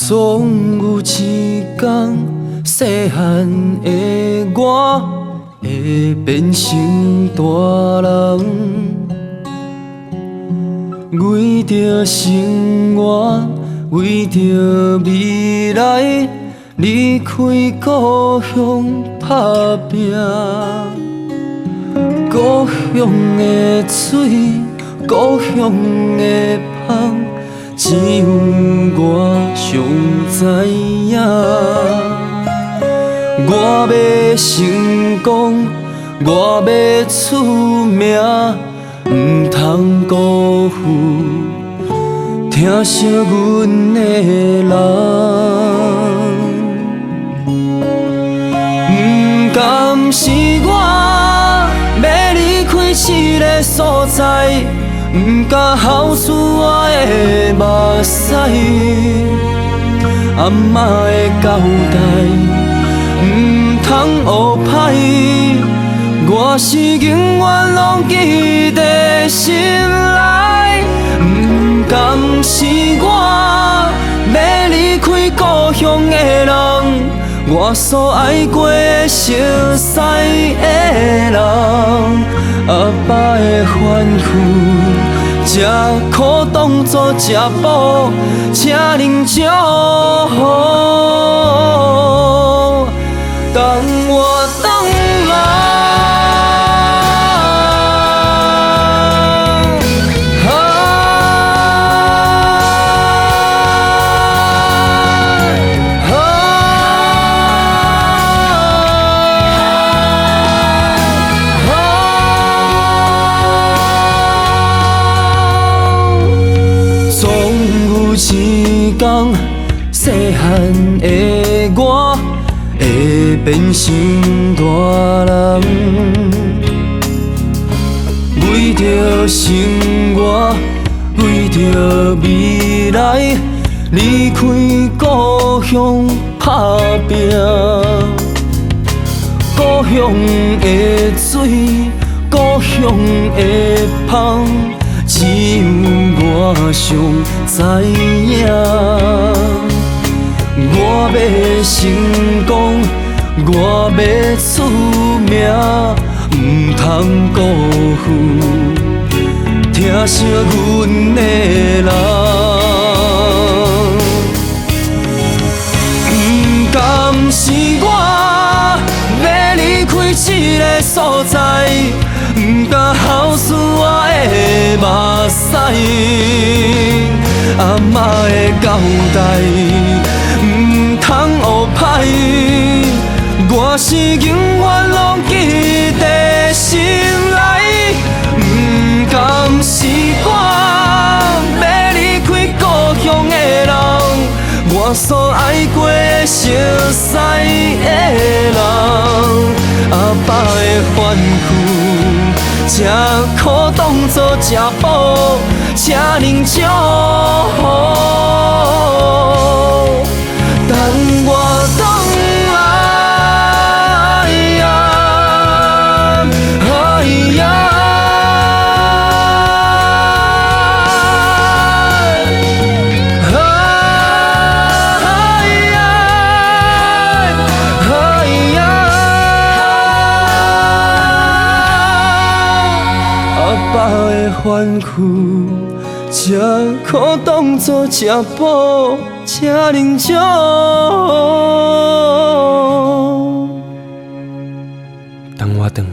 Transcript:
总有一天，细汉的我会变成大人，为着生活，为着未来，离开故乡打拼。故乡的水，故乡的风，只有我上知影。我要成功，我要出名，唔通辜负疼惜阮的人。唔甘是我要离开这个所在，唔敢孝顺我的目屎，阿嬷的交代。唔通学歹，我是永远拢记在心内。唔甘是我要离开故乡的人，我所爱过熟悉的人，阿爸的吩咐，这苦当作食补，请恁祝福。等我等来，总有一天，细汉的我会变成大人，为着生活，为着未来，离开故乡打拼。故乡的水，故乡的风，只有我上知影。我要成功，我要出名，唔通辜负疼惜阮的人。唔甘是我要离开这个所在，唔敢孝顺我的目屎，阿嬷的交代。唔通学歹，我是永远拢记在心内。唔甘是我要离开故乡的人，我所爱过熟悉的人，阿爸的吩咐，这苦当作食补，请恁祝福。等我等来呀，哎呀，哎呀，哎呀，阿爸的吩咐，这苦当作食补。请恁祝福，等我等。